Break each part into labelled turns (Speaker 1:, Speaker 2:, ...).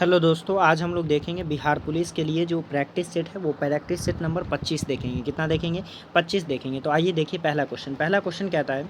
Speaker 1: Hello दोस्तों, आज हम लोग देखेंगे बिहार पुलिस के लिए जो प्रैक्टिस सेट है वो प्रैक्टिस सेट नंबर 25 देखेंगे। कितना देखेंगे? 25 देखेंगे। तो आइए देखिए पहला क्वेश्चन कहता है,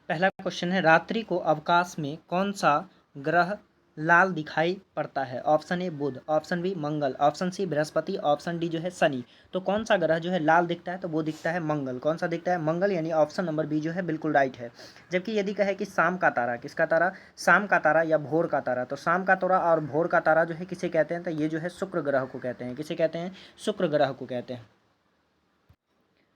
Speaker 1: पहला क्वेश्चन है रात्रि को अवकाश में कौन सा ग्रह लाल दिखाई पड़ता है? Option A Budh, option B Mangal, option C Brihaspati, option D जो है शनि। तो कौन सा ग्रह जो है लाल दिखता है? तो वो दिखता है मंगल। कौन सा दिखता है? मंगल, यानी ऑप्शन नंबर बी जो है बिल्कुल राइट है। जबकि यदि कहे कि शाम का तारा, किसका तारा? शाम का तारा या भोर का तारा। तो शाम का तारा और भोर का तारा जो है किसे कहते हैं? तो ये जो है शुक्र ग्रह को कहते हैं। किसे कहते हैं? शुक्र ग्रह को कहते हैं।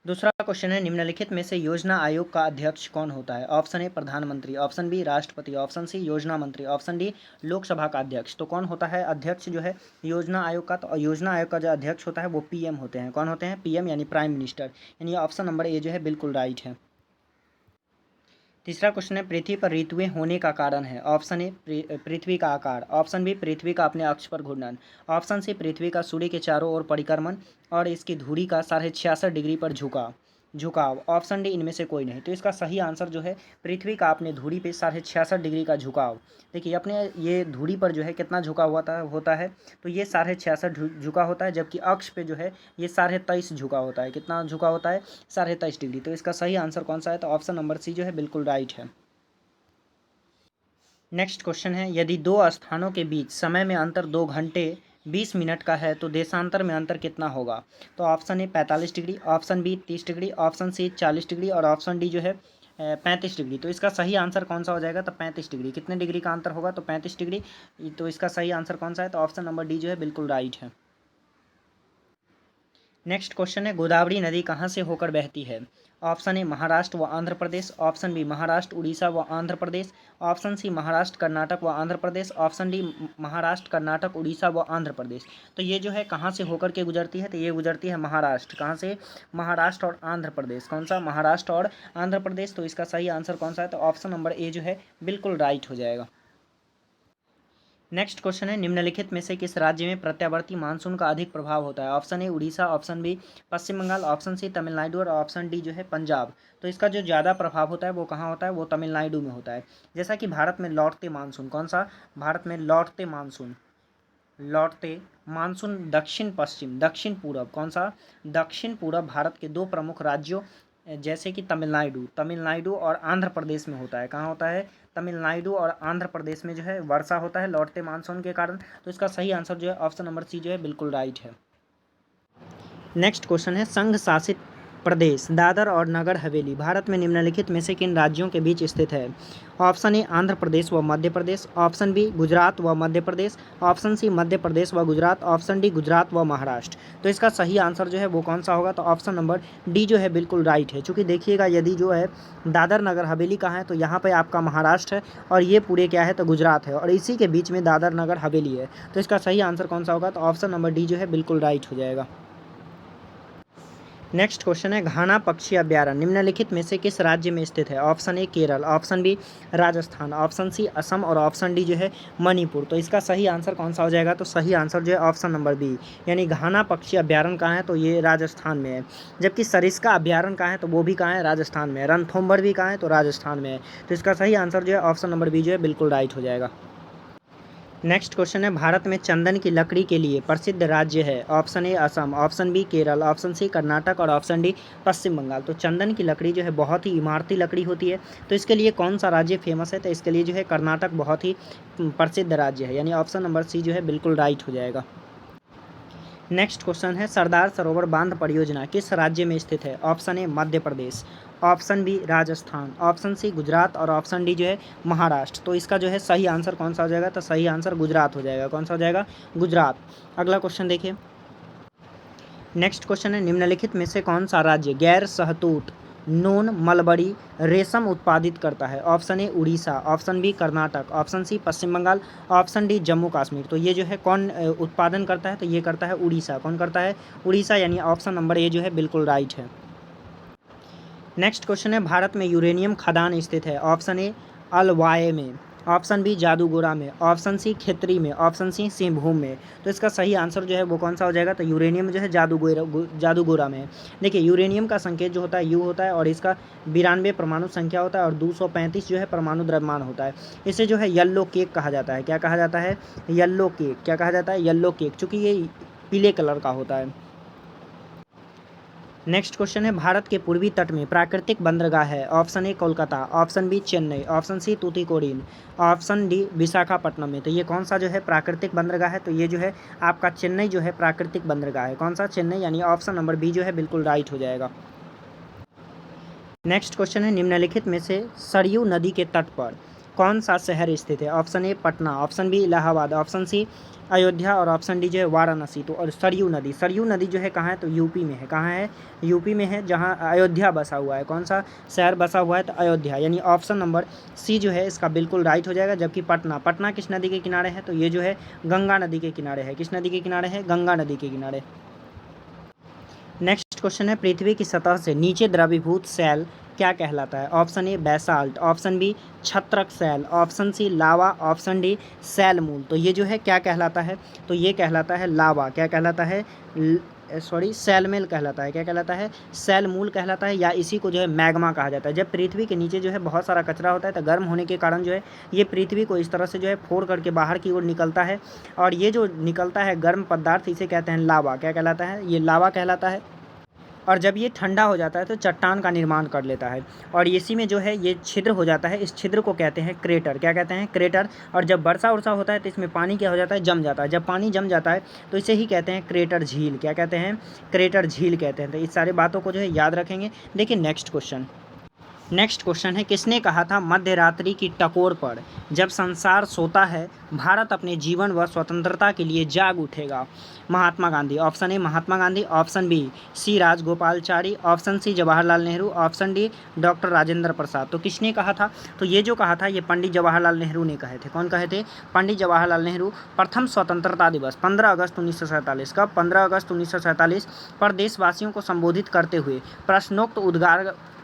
Speaker 1: दूसरा क्वेश्चन है, निम्नलिखित में से योजना आयोग का अध्यक्ष कौन होता है? ऑप्शन ए प्रधानमंत्री, ऑप्शन बी राष्ट्रपति, ऑप्शन सी योजना मंत्री, ऑप्शन डी लोकसभा का अध्यक्ष। तो कौन होता है अध्यक्ष जो है योजना आयोग का? तो योजना आयोग का जो अध्यक्ष होता है वो पीएम होते हैं। कौन होते हैं? पीएम, यानी प्राइम मिनिस्टर। यानी ऑप्शन नंबर ए जो है बिल्कुल राइट है। तीसरा क्वेश्चन है, पृथ्वी पर ऋतुएं होने का कारण है? ऑप्शन ए पृथ्वी का आकार, ऑप्शन बी पृथ्वी का अपने अक्ष पर घूर्णन, ऑप्शन सी पृथ्वी का सूर्य के चारों ओर परिक्रमण और इसकी धुरी का 66.5 डिग्री पर झुकाव, ऑप्शन डी इनमें से कोई नहीं। तो इसका सही आंसर जो है पृथ्वी का अपने धुरी पे 66.5 डिग्री का झुकाव। देखिए अपने ये धुरी पर जो है कितना झुका हुआ होता है, तो ये 66.5 झुका होता है, जबकि अक्ष पे जो है ये 23.5 झुका होता है। कितना झुका होता है? 23.5 डिग्री। तो इसका सही आंसर कौन सा है? तो ऑप्शन नंबर सी जो है बिल्कुल राइट है। नेक्स्ट क्वेश्चन है, यदि दो स्थानों के बीच समय में अंतर 2 घंटे 20 मिनट का है तो देशांतर में अंतर कितना होगा? तो option A 45 degree, option B 30 degree, option C 40 degree और ऑप्शन डी जो है 35 डिग्री। तो इसका सही आंसर कौन सा हो जाएगा? तो 35 डिग्री। कितने डिग्री का अंतर होगा? तो 35 डिग्री। तो इसका सही आंसर कौन सा है? तो ऑप्शन नंबर डी जो है बिल्कुल राइट है। नेक्स्ट क्वेश्चन है, गोदावरी नदी कहाँ से होकर बहती है? ऑप्शन ए महाराष्ट्र व आंध्र प्रदेश, ऑप्शन बी महाराष्ट्र उड़ीसा व आंध्र प्रदेश, ऑप्शन सी महाराष्ट्र कर्नाटक व आंध्र प्रदेश, ऑप्शन डी महाराष्ट्र कर्नाटक उड़ीसा व आंध्र प्रदेश। तो ये जो है कहाँ से होकर के गुजरती है? तो ये गुजरती है महाराष्ट्र। कहाँ से? महाराष्ट्र और आंध्र प्रदेश। कौन सा? महाराष्ट्र और आंध्र प्रदेश। तो इसका सही आंसर कौन सा है? तो ऑप्शन नंबर ए जो है बिल्कुल राइट हो जाएगा। नेक्स्ट क्वेश्चन है, निम्नलिखित में से किस राज्य में प्रत्यावर्ती मानसून का अधिक प्रभाव होता है? Option A Orissa, option B Paschim Bengal, option C Tamil Nadu और ऑप्शन डी जो है पंजाब। तो इसका जो ज़्यादा प्रभाव होता है वो कहाँ होता है? वो तमिलनाडु में होता है। जैसा कि भारत में लौटते मानसून, कौन सा? भारत में लौटते मानसून दक्षिण पश्चिम, दक्षिण पूरब, कौन सा? दक्षिण पूरब भारत के दो प्रमुख राज्यों जैसे कि तमिलनाडु और आंध्र प्रदेश में होता है। कहाँ होता है? तमिलनाडु और आंध्र प्रदेश में जो है वर्षा होता है लौटते मानसून के कारण। तो इसका सही आंसर जो है ऑप्शन नंबर सी जो है बिल्कुल राइट है। नेक्स्ट क्वेश्चन है, संघ शासित प्रदेश दादर और नगर हवेली भारत में निम्नलिखित में से किन राज्यों के बीच स्थित है? ऑप्शन ए आंध्र प्रदेश व मध्य प्रदेश, ऑप्शन बी गुजरात व मध्य प्रदेश, ऑप्शन सी मध्य प्रदेश व गुजरात, ऑप्शन डी गुजरात व महाराष्ट्र। तो इसका सही आंसर जो है वो कौन सा होगा? तो ऑप्शन नंबर डी जो है बिल्कुल राइट है। चूँकि देखिएगा यदि जो है दादर नगर हवेली कहाँ है, तो यहाँ पर आपका महाराष्ट्र है और ये पूरे क्या है? तो गुजरात है और इसी के बीच में दादर नगर हवेली है। तो इसका सही आंसर कौन सा होगा? तो ऑप्शन नंबर डी जो है बिल्कुल राइट हो जाएगा। नेक्स्ट क्वेश्चन है, घाना पक्षी अभ्यारण्य निम्नलिखित में से किस राज्य में स्थित है? Option A Kerala, option B Rajasthan, option C Assam और ऑप्शन डी जो है मणिपुर। तो इसका सही आंसर कौन सा हो जाएगा? तो सही आंसर जो है ऑप्शन नंबर बी, यानी घाना पक्षी अभ्यारण्य कहाँ है? तो ये राजस्थान में है। जबकि सरिस्का अभ्यारण्य कहाँ है? तो वो भी कहाँ है? राजस्थान में है। रणथंभौर भी कहाँ है? तो राजस्थान में है। तो इसका सही आंसर जो है ऑप्शन नंबर बी जो है बिल्कुल राइट हो जाएगा। नेक्स्ट क्वेश्चन है, भारत में चंदन की लकड़ी के लिए प्रसिद्ध राज्य है? Option A Assam, option B Kerala, option C Karnataka और ऑप्शन डी पश्चिम बंगाल। तो चंदन की लकड़ी जो है बहुत ही इमारती लकड़ी होती है। तो इसके लिए कौन सा राज्य फेमस है? तो इसके लिए जो है कर्नाटक बहुत ही प्रसिद्ध राज्य है, यानी ऑप्शन नंबर सी जो है बिल्कुल राइट हो जाएगा। नेक्स्ट क्वेश्चन है, सरदार सरोवर बांध परियोजना किस राज्य में स्थित है? Option A Madhya Pradesh, option B Rajasthan, option C Gujarat और ऑप्शन डी जो है महाराष्ट्र। तो इसका जो है सही आंसर कौन सा हो जाएगा? तो सही आंसर गुजरात हो जाएगा। कौन सा हो जाएगा? गुजरात। अगला क्वेश्चन देखिए। नेक्स्ट क्वेश्चन है, निम्नलिखित में से कौन सा राज्य गैर सहतूत नून मलबरी रेशम उत्पादित करता है? Option A Orissa, option B Karnataka, option C Paschim Bengal, option D Jammu Kashmir. तो ये जो है कौन उत्पादन करता है? तो ये करता है उड़ीसा। कौन करता है? उड़ीसा, यानी ऑप्शन नंबर ए जो है बिल्कुल राइट है। नेक्स्ट क्वेश्चन है, भारत में यूरेनियम खदान स्थित है? ऑप्शन ए अलवाय में, ऑप्शन बी जादूगोरा में, ऑप्शन सी खितरी में, ऑप्शन सी सिंहभूम में। तो इसका सही आंसर जो है वो कौन सा हो जाएगा, तो यूरेनियम जो है जादूगोरा में है। देखिए यूरेनियम का संकेत जो होता है यू होता है और इसका 92 परमाणु संख्या होता है और 235 जो है परमाणु द्रव्यमान होता है। इसे जो है येल्लो केक कहा जाता है। क्या कहा जाता है, येल्लो केक। क्या कहा जाता है, येल्लो केक, चूँकि ये पीले कलर का होता है। नेक्स्ट क्वेश्चन है, भारत के पूर्वी तट में प्राकृतिक बंदरगाह है। Option A Kolkata, option B Chennai, option C Tuticorin, option D Visakhapatnam में। तो ये कौन सा जो है प्राकृतिक बंदरगाह है, तो ये जो है आपका चेन्नई जो है प्राकृतिक बंदरगाह है। कौन सा, चेन्नई, यानी ऑप्शन नंबर बी जो है बिल्कुल राइट हो जाएगा। नेक्स्ट क्वेश्चन है, निम्नलिखित में से सरयू नदी के तट पर कौन सा शहर स्थित है। Option A Patna, option B Allahabad, option C Ayodhya और ऑप्शन डी जो है वाराणसी। तो और सरयू नदी जो है कहाँ है, तो यूपी में है। कहाँ है, यूपी में है, जहाँ अयोध्या बसा हुआ है। कौन सा शहर बसा हुआ है, तो अयोध्या, यानी ऑप्शन नंबर सी जो है इसका बिल्कुल राइट हो जाएगा। जबकि पटना किस नदी के किनारे है, तो ये जो है गंगा नदी के किनारे है। किस नदी के किनारे है, गंगा नदी के किनारे। नेक्स्ट क्वेश्चन है, पृथ्वी की सतह से नीचे द्रवीभूत शैल क्या कहलाता है। Option A basalt, option B छत्रक शैल, option C lava, option D शैल मूल। तो ये जो है क्या कहलाता है, तो ये कहलाता है लावा। क्या कहलाता है, सैलमेल कहलाता है। क्या कहलाता है, सैल मूल कहलाता है, या इसी को जो है मैग्मा कहा जाता है। जब पृथ्वी के नीचे जो है बहुत सारा कचरा होता है तो गर्म होने के कारण जो है ये पृथ्वी को इस तरह से जो है फोड़ करके बाहर की ओर निकलता है, और ये जो निकलता है गर्म पदार्थ इसे कहते हैं लावा। क्या कहलाता है, ये लावा कहलाता है। और जब ये ठंडा हो जाता है तो चट्टान का निर्माण कर लेता है, और इसी में जो है ये छिद्र हो जाता है। इस छिद्र को कहते हैं क्रेटर। क्या कहते हैं, क्रेटर। और जब वर्षा वर्षा होता है तो इसमें पानी क्या हो जाता है, जम जाता है। जब पानी जम जाता है तो इसे ही कहते हैं क्रेटर झील। क्या कहते हैं, क्रेटर झील कहते हैं। तो इस सारी बातों को जो है याद रखेंगे। देखिए नेक्स्ट क्वेश्चन है, किसने कहा था मध्य रात्रि की टकोर पर जब संसार सोता है भारत अपने जीवन व स्वतंत्रता के लिए जाग उठेगा। Mahatma Gandhi. Option A Mahatma Gandhi, option B C Rajagopalachari, option C Jawaharlal Nehru, option D doctor Rajendra Prasad. तो किसने कहा था, तो ये जो कहा था ये पंडित जवाहरलाल नेहरू ने कहे थे। कौन कहे थे, पंडित जवाहरलाल नेहरू। प्रथम स्वतंत्रता दिवस 15 अगस्त 1947 का 15 अगस्त 1947 पर देशवासियों को संबोधित करते हुए प्रश्नोक्त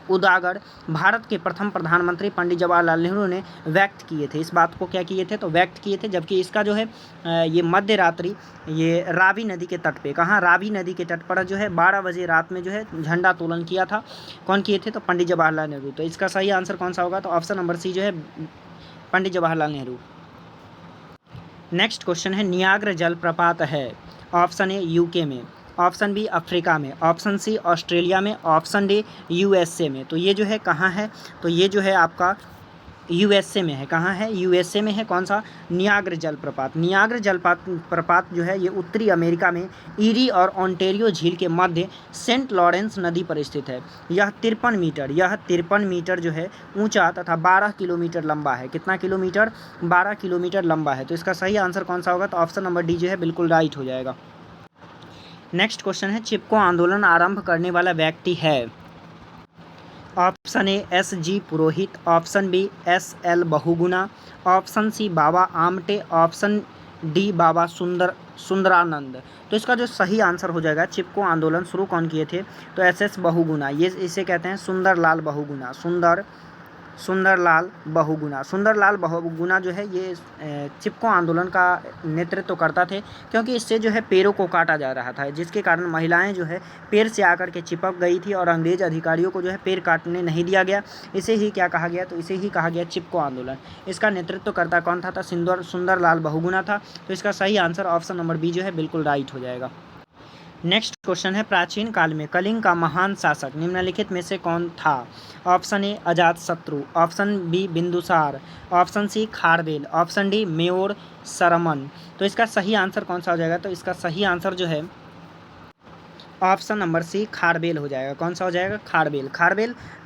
Speaker 1: उदागर भारत के प्रथम प्रधानमंत्री पंडित जवाहरलाल नेहरू ने व्यक्त किए थे। इस बात को क्या किए थे, तो व्यक्त किए थे। जबकि इसका जो है ये मध्य रात्रि ये रावी नदी के तट पे, कहाँ, रावी नदी के तट पर जो है 12 बजे रात में जो है झंडा तोलन किया था। कौन किए थे, तो पंडित जवाहरलाल नेहरू। तो इसका सही आंसर कौन सा होगा, तो ऑप्शन नंबर सी जो है पंडित जवाहरलाल नेहरू। नेक्स्ट क्वेश्चन है, नियाग्रा जलप्रपात है। ऑप्शन ए यूके में, ऑप्शन बी अफ्रीका में, ऑप्शन सी ऑस्ट्रेलिया में, ऑप्शन डी यूएसए में। तो ये जो है कहाँ है, तो ये जो है आपका यूएसए में है। कहाँ है, यूएसए में है। कौन सा, नियाग्रा जलप्रपात। नियाग्रा जलप्रपात जो है ये उत्तरी अमेरिका में ईरी और ओंटारियो झील के मध्य सेंट लॉरेंस नदी पर स्थित है। यह 53 मीटर जो है ऊंचा तथा 12 किलोमीटर लंबा है। कितना किलोमीटर, 12 किलोमीटर लंबा है। तो इसका सही आंसर कौन सा होगा, तो ऑप्शन नंबर डी जो है बिल्कुल राइट हो जाएगा। नेक्स्ट क्वेश्चन है, चिपको आंदोलन आरंभ करने वाला व्यक्ति है। Option A S G. Purohit, option B S L. Bahuguna, option C Baba Amte, option D Baba Sundaranand. तो इसका जो सही आंसर हो जाएगा, चिपको आंदोलन शुरू कौन किए थे, तो एस.एस. बहुगुणा। ये इसे कहते हैं सुंदरलाल बहुगुणा। सुंदरलाल बहुगुणा जो है ये चिपको आंदोलन का नेतृत्व करता थे, क्योंकि इससे जो है पेड़ों को काटा जा रहा था, जिसके कारण महिलाएं जो है पेड़ से आकर के चिपक गई थी और अंग्रेज अधिकारियों को जो है पेड़ काटने नहीं दिया गया। इसे ही क्या कहा गया, तो इसे ही कहा गया चिपको आंदोलन। इसका नेतृत्व करता कौन था, सुंदरलाल बहुगुणा था। तो इसका सही आंसर ऑप्शन नंबर बी जो है बिल्कुल राइट हो जाएगा। नेक्स्ट क्वेश्चन है, प्राचीन काल में कलिंग का महान शासक निम्नलिखित में से कौन था। Option A Ajatashatru, option B Bindusara, option C Kharavela, option D मेओर सरमन। तो इसका सही आंसर कौन सा हो जाएगा, तो इसका सही आंसर जो है ऑप्शन नंबर सी खारवेल हो जाएगा। कौन सा हो जाएगा,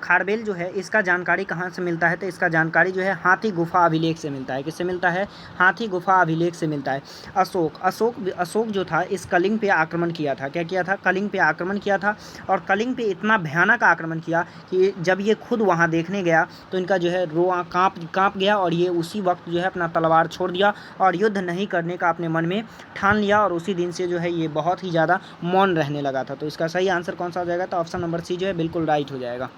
Speaker 1: खारवेल जो है इसका जानकारी कहाँ से मिलता है, तो इसका जानकारी जो है हाथी गुफा अभिलेख से मिलता है। किससे मिलता है, हाथी गुफा अभिलेख से मिलता है। अशोक जो था इस कलिंग पे आक्रमण किया था। क्या किया था, कलिंग पे आक्रमण किया था, और कलिंग पे इतना भयानक आक्रमण किया कि जब ये खुद वहाँ देखने गया तो इनका जो है रोआ काँप गया, और ये उसी वक्त जो है अपना तलवार छोड़ दिया और युद्ध नहीं करने का अपने मन में ठान लिया, और उसी दिन से जो है ये बहुत ही ज़्यादा मौन रहने लगा था। तो इसका सही आंसर कौन सा हो जाएगा, तो ऑप्शन नंबर सी जो है बिल्कुल राइट हो जाएगा।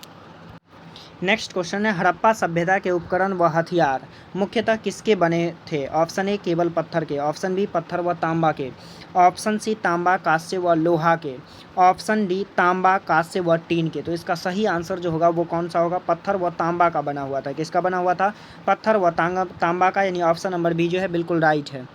Speaker 1: नेक्स्ट क्वेश्चन है हड़प्पा सभ्यता के उपकरण व हथियार मुख्यतः किसके बने थे? ऑप्शन ए केवल पत्थर के, ऑप्शन बी पत्थर व तांबा के, ऑप्शन सी तांबा कांस्य व लोहा के, ऑप्शन डी तांबा कांस्य व टीन के। तो इसका सही आंसर जो होगा वो कौन सा होगा? पत्थर व तांबा का बना हुआ था। किसका बना हुआ था? पत्थर व तांबा का, यानी ऑप्शन नंबर बी जो है बिल्कुल राइट है।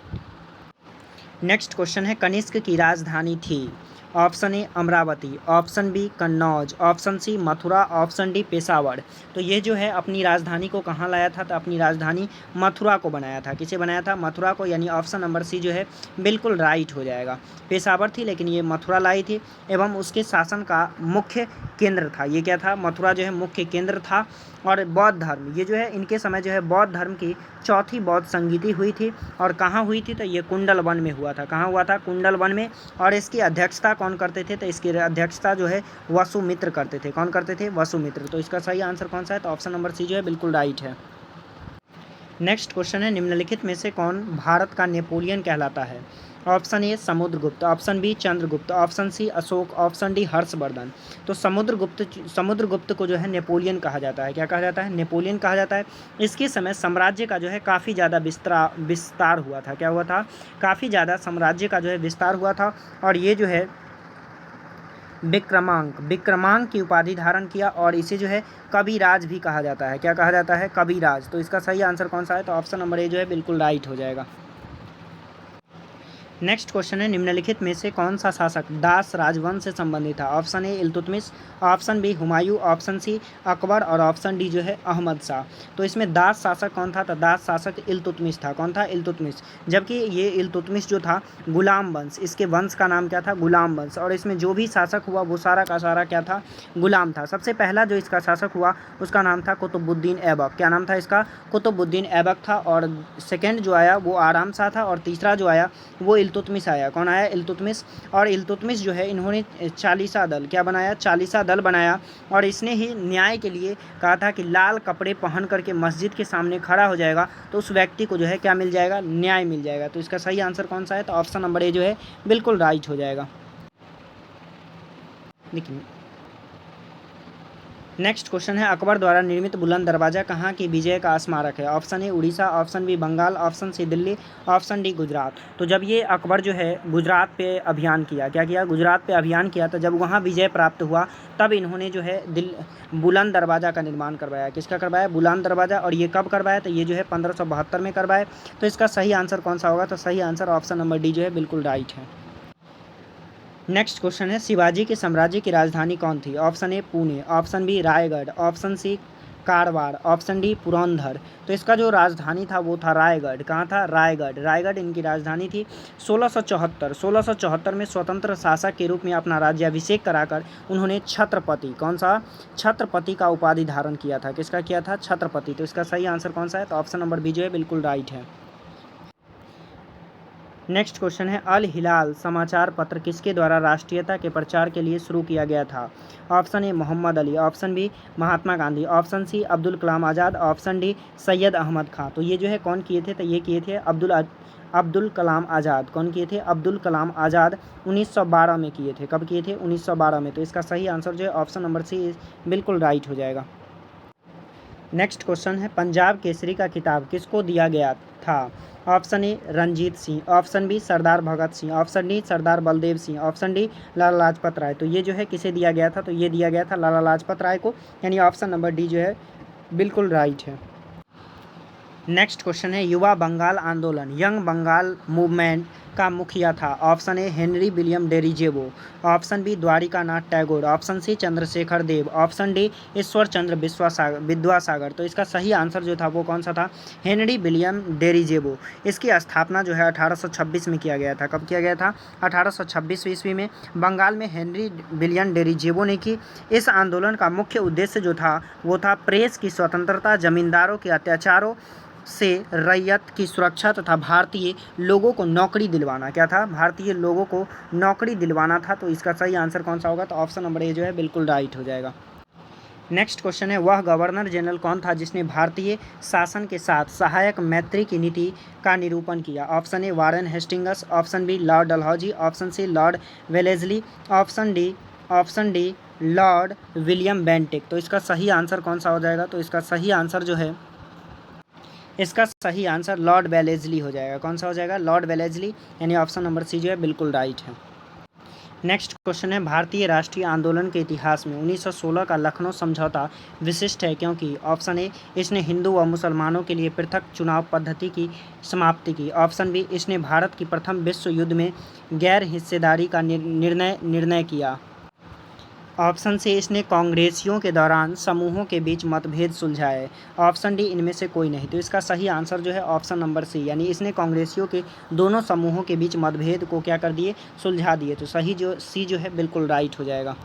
Speaker 1: नेक्स्ट क्वेश्चन है कनिष्क की राजधानी थी? Option A Amaravati, option B Kannauj, option C Mathura, option D Peshawar. तो ये जो है अपनी राजधानी को कहाँ लाया था? तो अपनी राजधानी मथुरा को बनाया था। किसे बनाया था? मथुरा को, यानी ऑप्शन नंबर सी जो है बिल्कुल राइट हो जाएगा। पेशावर थी लेकिन ये मथुरा लाई थी, एवं उसके शासन का मुख्य केंद्र था। ये क्या था? मथुरा जो है मुख्य केंद्र था। और बौद्ध धर्म, ये जो है इनके समय जो है बौद्ध धर्म की चौथी बौद्ध संगीति हुई थी। और कहाँ हुई थी? तो ये कुंडल वन में हुआ था। कहाँ हुआ था? कुंडल वन में। और इसकी अध्यक्षता कौन करते थे? तो इसकी अध्यक्षता जो है वसुमित्र करते थे। कौन करते थे? वसुमित्र। तो इसका सही आंसर कौन सा है? तो ऑप्शन नंबर सी जो है बिल्कुल राइट है। नेक्स्ट क्वेश्चन है निम्नलिखित में से कौन भारत का नेपोलियन कहलाता है? Option A Samudragupta, option B Chandragupta, option C Ashoka, option D Harshavardhan. तो समुद्रगुप्त को जो है नेपोलियन कहा जाता है। क्या कहा जाता है? नेपोलियन कहा जाता है। इसके समय साम्राज्य का जो है काफ़ी ज़्यादा विस्तार हुआ था। क्या हुआ था? काफ़ी ज़्यादा साम्राज्य का जो है विस्तार हुआ था। और ये जो है विक्रमांक की उपाधि धारण किया। और इसे जो है कविराज भी कहा जाता है। क्या कहा जाता है? कविराज। तो इसका सही आंसर कौन सा है? तो ऑप्शन नंबर ए जो है बिल्कुल राइट हो जाएगा। नेक्स्ट क्वेश्चन है निम्नलिखित में से कौन सा शासक दास राजवंश से संबंधित था? Option A Iltutmish, option B Humayun, option C Akbar और ऑप्शन डी जो है अहमद शाह। तो इसमें दास शासक कौन था? तो दास शासक इल्तुतमिश था। कौन था? इल्तुतमिश। जबकि ये इल्तुतमिश जो था गुलाम वंश, इसके वंश का नाम क्या था? गुलाम वंश। और इसमें जो भी शासक हुआ वो सारा का सारा क्या था? गुलाम था। सबसे पहला जो इसका शासक हुआ उसका नाम था कुतुबुद्दीन ऐबक। क्या नाम था इसका? कुतुबुद्दीन ऐबक था। और सेकेंड जो आया वो आराम शाह था। और तीसरा जो आया वो इल्तुतमिश आया। कौन आया? इल्तुतमिश। और इल्तुतमिश जो है इन्होंने चालीसा दल क्या बनाया? चालीसा दल बनाया। और इसने ही न्याय के लिए कहा था कि लाल कपड़े पहन करके मस्जिद के सामने खड़ा हो जाएगा तो उस व्यक्ति को जो है क्या मिल जाएगा? न्याय मिल जाएगा। तो इसका सही आंसर कौन सा है? तो ऑप्शन नंबर ए जो है बिल्कुल राइट हो जाएगा। देखिए नेक्स्ट क्वेश्चन है अकबर द्वारा निर्मित बुलंद दरवाजा कहाँ की विजय का स्मारक है? Option A Orissa, option B Bengal, option C Delhi, option D Gujarat. तो जब ये अकबर जो है गुजरात पे अभियान किया, क्या किया? गुजरात पे अभियान किया, तो जब वहाँ विजय प्राप्त हुआ तब इन्होंने जो है बुलंद दरवाज़ा का निर्माण करवाया। किसका करवाया? बुलंद दरवाज़ा। और ये कब करवाया? तो ये जो है 1572 में करवाया। तो इसका सही आंसर कौन सा होगा? तो सही आंसर ऑप्शन नंबर डी जो है बिल्कुल राइट है। नेक्स्ट क्वेश्चन है शिवाजी के साम्राज्य की राजधानी कौन थी? Option A Pune, option B Raigad, option C Karwar, option D Purandar. तो इसका जो राजधानी था वो था रायगढ़। कहाँ था? रायगढ़। रायगढ़ इनकी राजधानी थी। 1674 में स्वतंत्र शासक के रूप में अपना राज्याभिषेक कराकर उन्होंने छत्रपति, कौन सा? छत्रपति का उपाधि धारण किया था। किसका किया था? छत्रपति। तो इसका सही आंसर कौन सा है? तो ऑप्शन नंबर बी जो है बिल्कुल राइट है। नेक्स्ट क्वेश्चन है अल हिलाल समाचार पत्र किसके द्वारा राष्ट्रीयता के प्रचार के लिए शुरू किया गया था? Option A Mohammad Ali, option B Mahatma Gandhi, option C Abdul Kalam Azad, option D Syed Ahmad Khan. तो ये जो है कौन किए थे? तो ये किए थे अब्दुल कलाम आज़ाद। कौन किए थे? अब्दुल कलाम आज़ाद 1912 में किए थे। कब किए थे? 1912 में। तो इसका सही आंसर जो है ऑप्शन नंबर सी बिल्कुल राइट हो जाएगा। नेक्स्ट क्वेश्चन है पंजाब केसरी का खिताब किसको दिया गया था? Option A Ranjit Singh, option B Sardar Bhagat Singh, option D Sardar Baldev Singh, option D Lala Lajpat Rai. तो ये जो है किसे दिया गया था? तो ये दिया गया था लाला लाजपत राय को, यानी ऑप्शन नंबर डी जो है बिल्कुल राइट है। नेक्स्ट क्वेश्चन है युवा बंगाल आंदोलन यंग बंगाल मूवमेंट का मुखिया था? Option A Henry William Derozio, option B Dwarkanath Tagore, option C Chandrashekhar Dev, option D Ishwar Chandra Vidyasagar. तो इसका सही आंसर जो था वो कौन सा था? Henry William Derozio. इसकी स्थापना जो है 1826 में किया गया था। कब किया गया था? 1826 ईस्वी में बंगाल में हेनरी विलियम डेरिजेवो ने की। इस आंदोलन का मुख्य उद्देश्य जो था वो था प्रेस की स्वतंत्रता, जमींदारों के अत्याचारों से रैयत की सुरक्षा तथा भारतीय लोगों को नौकरी दिलवाना। क्या था? भारतीय लोगों को नौकरी दिलवाना था। तो इसका सही आंसर कौन सा होगा? तो ऑप्शन नंबर ए जो है बिल्कुल राइट हो जाएगा। नेक्स्ट क्वेश्चन है वह गवर्नर जनरल कौन था जिसने भारतीय शासन के साथ सहायक मैत्री की नीति का निरूपण किया? Option A Warren Hastings, option B Lord Dalhousie, option C Lord Wellesley, option D Lord William Bentinck. तो इसका सही आंसर कौन सा हो जाएगा? तो इसका सही आंसर जो है, इसका सही आंसर लॉर्ड वेलेस्ली हो जाएगा। कौन सा हो जाएगा? लॉर्ड वेलेस्ली, यानी ऑप्शन नंबर सी जो है बिल्कुल राइट है। नेक्स्ट क्वेश्चन है, भारतीय राष्ट्रीय आंदोलन के इतिहास में 1916 का लखनऊ समझौता विशिष्ट है क्योंकि? ऑप्शन ए, इसने हिंदू व मुसलमानों के लिए पृथक चुनाव पद्धति की समाप्ति की। ऑप्शन बी, इसने भारत की प्रथम विश्व युद्ध में गैर हिस्सेदारी का निर्णय किया। ऑप्शन सी, इसने कांग्रेसियों के दौरान समूहों के बीच मतभेद सुलझाए। ऑप्शन डी, इनमें से कोई नहीं। तो इसका सही आंसर जो है ऑप्शन नंबर सी, यानी इसने कांग्रेसियों के दोनों समूहों के बीच मतभेद को क्या कर दिए? सुलझा दिए। तो सही जो सी जो है बिल्कुल राइट हो जाएगा।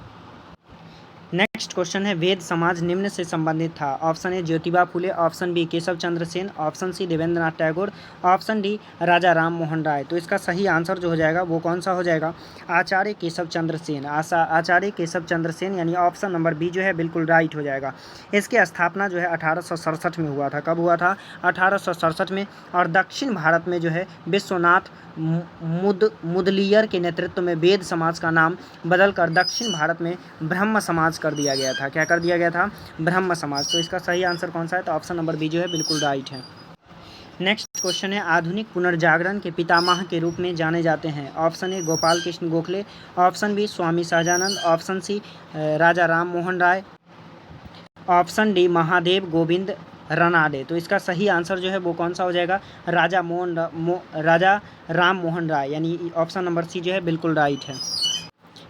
Speaker 1: नेक्स्ट क्वेश्चन है, वेद समाज निम्न से संबंधित था। Option A, Jyotiba Phule. Option B, Keshab Chandra Sen. Option C, Debendranath Tagore. Option D, Raja Ram Mohan Roy. तो इसका सही आंसर जो हो जाएगा वो कौन सा हो जाएगा? आचार्य केशव चंद्र सेन। आचार्य केशव चंद्र सेन, यानी ऑप्शन नंबर बी जो है बिल्कुल राइट हो जाएगा। इसकी स्थापना जो है 1867 में हुआ था। कब हुआ था? 1867 में। और दक्षिण भारत में जो है विश्वनाथ मुदलियर के नेतृत्व में वेद समाज का नाम बदलकर दक्षिण भारत में ब्रह्म समाज कर दिया गया था। क्या कर दिया गया था? ब्रह्म समाज। तो इसका सही आंसर कौन सा है? तो ऑप्शन नंबर बी जो है बिल्कुल राइट है। नेक्स्ट क्वेश्चन है, आधुनिक पुनर्जागरण के पितामह के रूप में जाने जाते हैं। Option A, Gopal Krishna Gokhale. Option B, Swami Sahajanand. Option C, Raja Ram Mohan Roy. Option D, Mahadev Govind Ranade. तो इसका सही आंसर जो है वो कौन सा हो जाएगा? राजा राम मोहन राय, यानी ऑप्शन नंबर सी जो है बिल्कुल राइट है।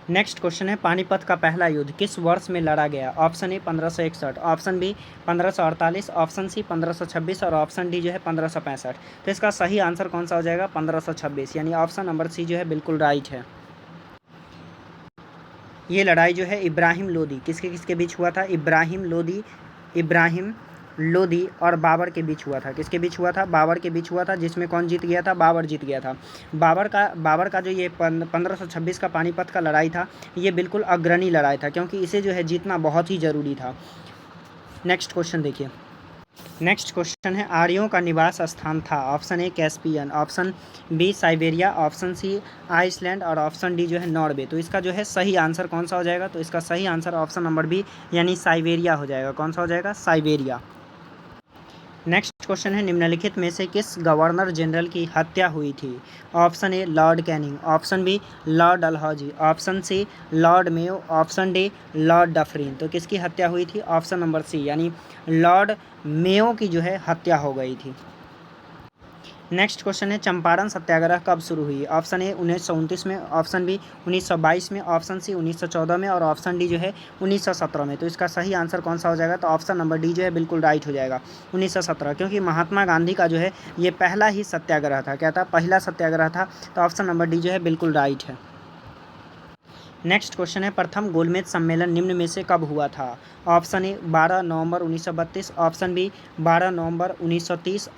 Speaker 1: नेक्स्ट क्वेश्चन है, पानीपत का पहला युद्ध किस वर्ष में लड़ा गया? Option A, 1561। Option B, 1548। Option C, 1526। और ऑप्शन डी जो है 1565। तो इसका सही आंसर कौन सा हो जाएगा? 1526, यानी ऑप्शन नंबर सी जो है बिल्कुल राइट है। ये लड़ाई जो है इब्राहिम लोदी किसके किसके बीच हुआ था? इब्राहिम लोदी और बाबर के बीच हुआ था। किसके बीच हुआ था? बाबर के बीच हुआ था। जिसमें कौन जीत गया था? बाबर जीत गया था। बाबर का जो ये 1526 का पानीपत का लड़ाई था, ये बिल्कुल अग्रणी लड़ाई था क्योंकि इसे जो है जीतना बहुत ही ज़रूरी था। नेक्स्ट क्वेश्चन देखिए। नेक्स्ट क्वेश्चन है, आर्यों का निवास स्थान था। Option A, Caspian. Option B, Siberia. Option C, Iceland. और ऑप्शन डी जो है नॉर्वे। तो इसका जो है सही आंसर कौन सा हो जाएगा? तो इसका सही आंसर ऑप्शन नंबर बी, यानी साइबेरिया हो जाएगा। कौन सा हो जाएगा? साइबेरिया। नेक्स्ट क्वेश्चन है, निम्नलिखित में से किस गवर्नर जनरल की हत्या हुई थी? Option A, Lord Canning. Option B, Lord Dalhousie. Option C, Lord Mayo. Option D, Lord Dufferin. तो किसकी हत्या हुई थी? ऑप्शन नंबर सी, यानी लॉर्ड मेयो की जो है हत्या हो गई थी। नेक्स्ट क्वेश्चन है, चंपारण सत्याग्रह कब शुरू हुई? ऑप्शन ए, 1929 में। ऑप्शन बी, 1922 में। ऑप्शन सी, 1914 में। और ऑप्शन डी जो है 1917 में। तो इसका सही आंसर कौन सा हो जाएगा? तो ऑप्शन नंबर डी जो है बिल्कुल राइट हो जाएगा, 1917। क्योंकि महात्मा गांधी का जो है ये पहला ही सत्याग्रह था। क्या था? पहला सत्याग्रह था। तो ऑप्शन नंबर डी जो है बिल्कुल राइट है। नेक्स्ट क्वेश्चन है, प्रथम गोलमेज सम्मेलन निम्न में से कब हुआ था? ऑप्शन ए, 12 नवंबर 1932। ऑप्शन बी, 12 नवंबर 1930।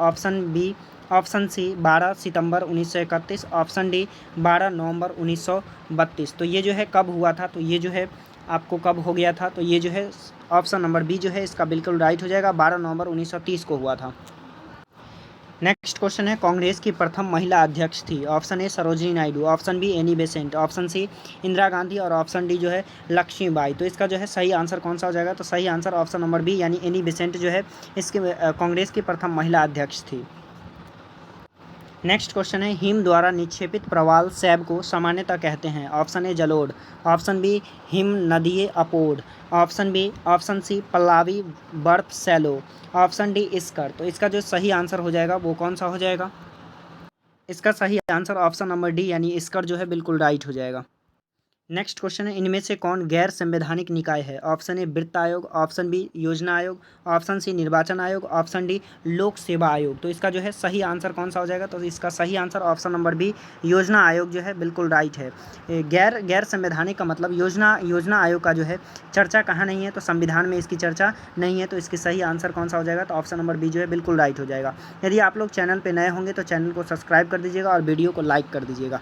Speaker 1: ऑप्शन सी, 12 सितंबर 1931। ऑप्शन डी, 12 नवंबर 1932। तो ये जो है कब हुआ था? तो ये जो है आपको कब हो गया था? तो ये जो है ऑप्शन नंबर बी जो है इसका बिल्कुल राइट हो जाएगा, 12 नवंबर 1930 को हुआ था। नेक्स्ट क्वेश्चन है, कांग्रेस की प्रथम महिला अध्यक्ष थी। Option A, Sarojini Naidu. Option B, Annie Besant. Option C, Indira Gandhi. और ऑप्शन डी जो है लक्ष्मीबाई। तो इसका जो है सही आंसर कौन सा हो जाएगा? तो सही आंसर ऑप्शन नंबर बी, यानी एनी बेसेंट जो है इसके कांग्रेस की प्रथम महिला अध्यक्ष थी। नेक्स्ट क्वेश्चन है, हिम द्वारा निक्षेपित प्रवाल सैब को सामान्यतः कहते हैं। ऑप्शन ए, जलोढ़। ऑप्शन बी, हिम नदीय अपोड। ऑप्शन सी, पल्लावी बर्फ सैलो। Option D, इस्कर। तो इसका जो सही आंसर हो जाएगा वो कौन सा हो जाएगा? इसका सही आंसर ऑप्शन नंबर डी, यानी इस्कर जो है बिल्कुल राइट हो जाएगा। नेक्स्ट क्वेश्चन है, इनमें से कौन गैर संवैधानिक निकाय है? ऑप्शन ए, वित्त आयोग। ऑप्शन बी, योजना आयोग। ऑप्शन सी, निर्वाचन आयोग। ऑप्शन डी, लोक सेवा आयोग। तो इसका जो है सही आंसर कौन सा हो जाएगा? तो इसका सही आंसर ऑप्शन नंबर बी, योजना आयोग जो है बिल्कुल राइट है। गैर संवैधानिक का मतलब योजना आयोग का जो है चर्चा कहाँ नहीं है? तो संविधान में इसकी चर्चा नहीं है। तो इसकी सही आंसर कौन सा हो जाएगा? तो ऑप्शन नंबर बी जो है बिल्कुल राइट हो जाएगा। यदि आप लोग चैनल पर नए होंगे तो चैनल को सब्सक्राइब कर दीजिएगा और वीडियो को लाइक कर दीजिएगा।